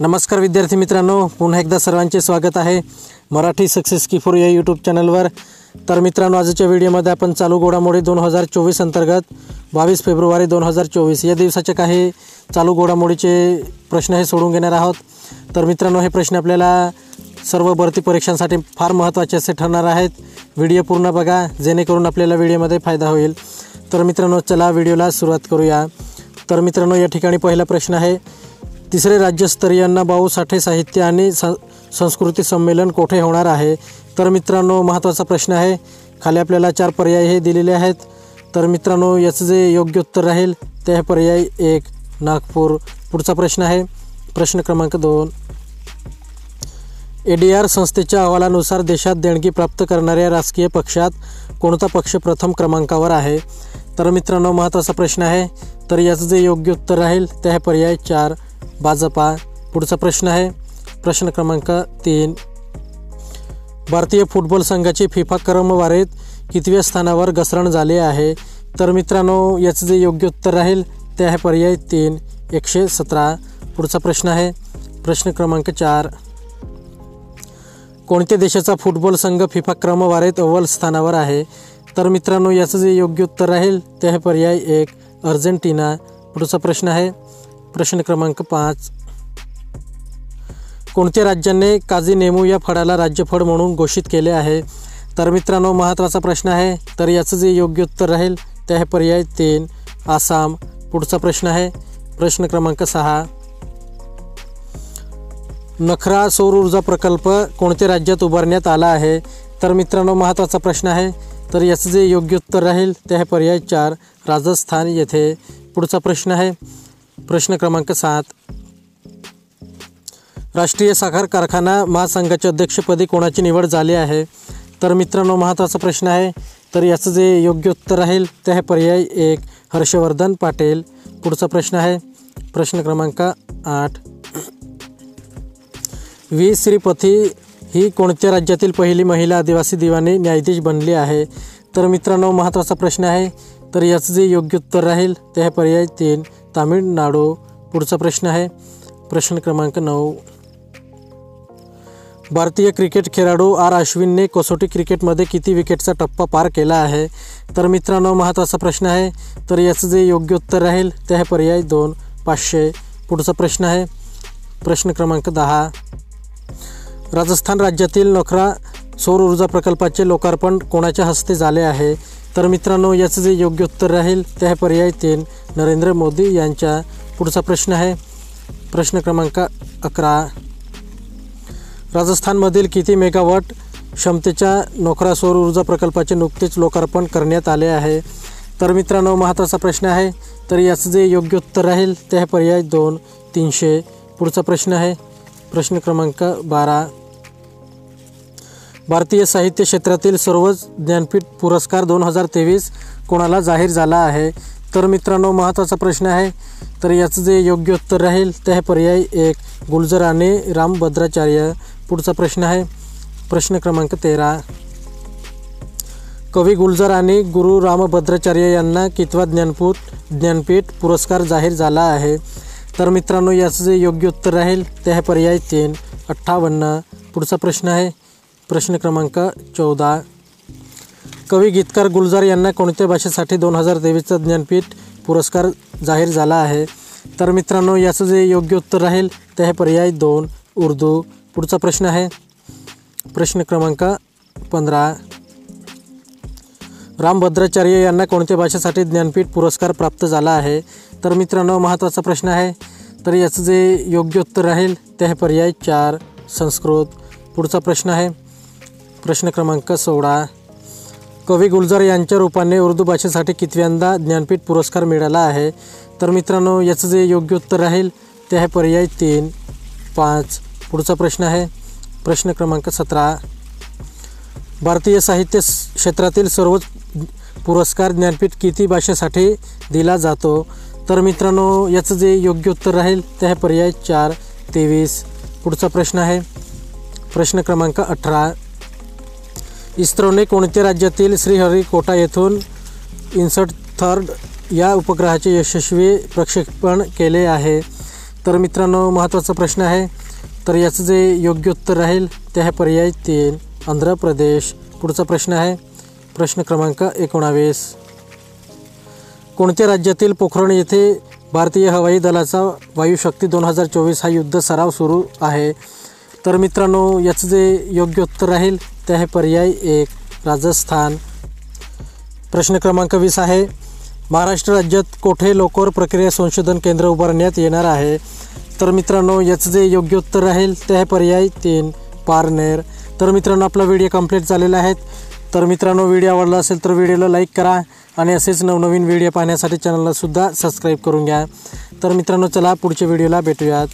नमस्कार विद्यार्थी मित्रांनो, पुन्हा एकदा सर्वांचे स्वागत आहे मराठी सक्सेस की 4 या यूट्यूब चॅनलवर। तर मित्रांनो, आजच्या व्हिडिओमध्ये आपण चालू घडामोडी 2024 अंतर्गत 22 फेब्रुवारी 2024 या दिवसाचे काही चालू घडामोडीचे प्रश्न हे सोडून घेणार आहोत। तर मित्रांनो, हे प्रश्न आपल्याला सर्व भरती परीक्षांसाठी फार महत्त्वाचे असे ठरणार आहेत। व्हिडिओ पूर्ण बघा जेणेकरून आपल्याला व्हिडिओमध्ये फायदा होईल। तर मित्रांनो, चला व्हिडिओला सुरुवात करूया। तर मित्रांनो, या ठिकाणी पहिला प्रश्न आहे, तिसरे राज्यस्तरीय अण्णाभाऊ साठे साहित्य आणि संस्कृती संमेलन कोठे होणार आहे? तर मित्रांनो, महत्त्वाचा प्रश्न आहे। खाली आपल्याला 4 पर्याय हे दिलेले आहेत। तर मित्रांनो, याचं जे योग्य उत्तर राहील ते आहे पर्याय 1 नागपूर। पुढचा प्रश्न आहे प्रश्न क्रमांक 2, ADR संस्थेच्या अहवालानुसार देशात देणगी प्राप्त करणाऱ्या राजकीय पक्षात कोणता पक्ष प्रथम क्रमांकावर आहे? तर मित्रांनो, महत्त्वाचा प्रश्न आहे। तर याचं जे योग्य उत्तर राहील ते आहे पर्याय 4 भाजपा। पुढचा प्रश्न आहे प्रश्न क्रमांक 3, भारतीय फुटबॉल संघाची फिफा क्रमवारीत कितव्या स्थानावर घसरण झाली आहे? तर मित्रांनो, याचं जे योग्य उत्तर राहील ते आहे पर्याय 3 117। पुढचा प्रश्न आहे प्रश्न क्रमांक 4, कोणत्या देशाचा फुटबॉल संघ फिफा क्रमवारीत अव्वल स्थानावर आहे? तर मित्रांनो, याचं जे योग्य उत्तर राहील ते आहे पर्याय 1 अर्जेंटिना। पुढचा प्रश्न आहे प्रश्न क्रमांक 5, कोणत्या राज्याने काजी नेमू या फळाला राज्यफळ म्हणून घोषित केले आहे? तर मित्रांनो, महत्त्वाचा प्रश्न आहे। तर याचं जे योग्य उत्तर राहील ते आहे पर्याय 3 आसाम। पुढचा प्रश्न आहे प्रश्न क्रमांक 6, नखरा सौर ऊर्जा प्रकल्प कोणत्या राज्यात उभारण्यात आला आहे? तर मित्रांनो, महत्त्वाचा प्रश्न आहे। तर याचं जे योग्य उत्तर राहील ते आहे पर्याय 4 राजस्थान येथे। पुढचा प्रश्न आहे प्रश्न क्रमांक 7, राष्ट्रीय साखर कारखाना महासंघाच्या अध्यक्षपदी कोणाची निवड झाली आहे? तर मित्रांनो, महत्त्वाचा प्रश्न आहे। तर याचं जे योग्य उत्तर राहील ते आहे पर्याय 1 हर्षवर्धन पाटील। पुढचा प्रश्न आहे प्रश्न क्रमांक 8, व्ही श्रीपती ही कोणत्या राज्यातील पहिली महिला आदिवासी दिवाणी न्यायाधीश बनली आहे? तर मित्रांनो, महत्त्वाचा प्रश्न आहे। तर याचं जे योग्य उत्तर राहील ते आहे पर्याय 3 तामिळनाडू। पुढचा प्रश्न आहे प्रश्न क्रमांक 9, भारतीय क्रिकेट खेळाडू आर अश्विनने कसोटी क्रिकेटमध्ये किती विकेटचा टप्पा पार केला आहे? तर मित्रांनो, महत्त्वाचा प्रश्न आहे। तर याचं जे योग्य उत्तर राहील ते आहे पर्याय 2 500। पुढचा प्रश्न आहे प्रश्न क्रमांक 10, राजस्थान राज्यातील नखरा सौर ऊर्जा प्रकल्पाचे लोकार्पण कोणाच्या हस्ते झाले आहे? तर मित्रांनो, याचं जे योग्य उत्तर राहील ते आहे पर्याय 3 नरेंद्र मोदी यांच्या। पुढचा प्रश्न आहे प्रश्न क्रमांक 11, राजस्थानमधील किती मेगावॉट क्षमतेच्या नोखरा सौर ऊर्जा प्रकल्पाचे नुकतेच लोकार्पण करण्यात आले आहे? तर मित्रांनो, महत्त्वाचा प्रश्न आहे। तर याचं जे योग्य उत्तर राहील ते आहे पर्याय 2 300। पुढचा प्रश्न आहे प्रश्न क्रमांक 12, भारतीय साहित्य क्षेत्रातील सर्वोच्च ज्ञानपीठ पुरस्कार 2023 कोणाला जाहीर झाला आहे? तर मित्रांनो, महत्त्वाचा प्रश्न आहे। तर याचं जे योग्य उत्तर राहील ते आहे पर्याय 1 गुलजार आणि रामभद्राचार्य। पुढचा प्रश्न आहे प्रश्न क्रमांक 13, कवी गुलजार आणि गुरु रामभद्राचार्य यांना कितवा ज्ञानपीठ पुरस्कार जाहीर झाला आहे? तर मित्रांनो, याचं जे योग्य उत्तर राहील ते आहे पर्याय 3 58। पुढचा प्रश्न आहे प्रश्न क्रमांक 14, कवी गीतकार गुलजार यांना कोणत्या भाषेसाठी 2023चा ज्ञानपीठ पुरस्कार जाहीर झाला आहे? तर मित्रांनो, याचं जे योग्य उत्तर राहील ते आहे पर्याय 2 उर्दू। पुढचा प्रश्न आहे प्रश्न क्रमांक 15, रामभद्राचार्य यांना कोणत्या भाषेसाठी ज्ञानपीठ पुरस्कार प्राप्त झाला आहे? तर मित्रांनो, महत्त्वाचा प्रश्न आहे। तर याचं जे योग्य उत्तर राहील ते आहे पर्याय 4 संस्कृत। पुढचा प्रश्न आहे प्रश्न क्रमांक 16, कवी गुलजार यांच्या रूपाने उर्दू भाषेसाठी कितव्यांदा ज्ञानपीठ पुरस्कार मिळाला आहे? तर मित्रांनो, याचं जे योग्य उत्तर राहील ते आहे पर्याय 3 5। पुढचा प्रश्न आहे प्रश्न क्रमांक 17, भारतीय साहित्य क्षेत्रातील सर्वोच्च पुरस्कार ज्ञानपीठ किती भाषेसाठी दिला जातो? तर मित्रांनो, याचं जे योग्य उत्तर राहील ते आहे पर्याय 4 23। पुढचा प्रश्न आहे प्रश्न क्रमांक 18, इस्रोने कोणत्या राज्यातील श्रीहरिकोटा येथून INSAT-3 या उपग्रहाचे यशस्वी प्रक्षेपण केले आहे? तर मित्रांनो महत्त्वाचा प्रश्न आहे, तर याचं जे योग्य उत्तर राहील ते आहे पर्याय 3 आंध्र प्रदेश. पुढचा प्रश्न आहे प्रश्न क्रमांक 19. कोणत्या राज्यातील पोखरण येथे भारतीय हवाई दलाचा वायुशक्ती 2024 हा युद्ध सराव सुरू आहे? तर मित्रांनो याचं जे योग्य उत्तर राहील ते आहे पर्याय 1 राजस्थान. प्रश्न क्रमांक 20 आहे, महाराष्ट्र राज्यात कोठे लोकोर प्रक्रिया संशोधन केंद्र उभारण्यात येणार आहे? तर मित्रांनो याचं जे योग्य उत्तर राहील ते आहे पर्याय 3 पारनेर. तर मित्रांनो आपला व्हिडिओ कंप्लीट झालेला आहे. तर मित्रांनो व्हिडिओ आवडला असेल तर व्हिडिओला लाईक करा आणि असेच नवनवीन व्हिडिओ पाहण्यासाठी चॅनलला सुद्धा सबस्क्राईब करून घ्या. तर मित्रांनो चला पुढच्या व्हिडिओला भेटूयात.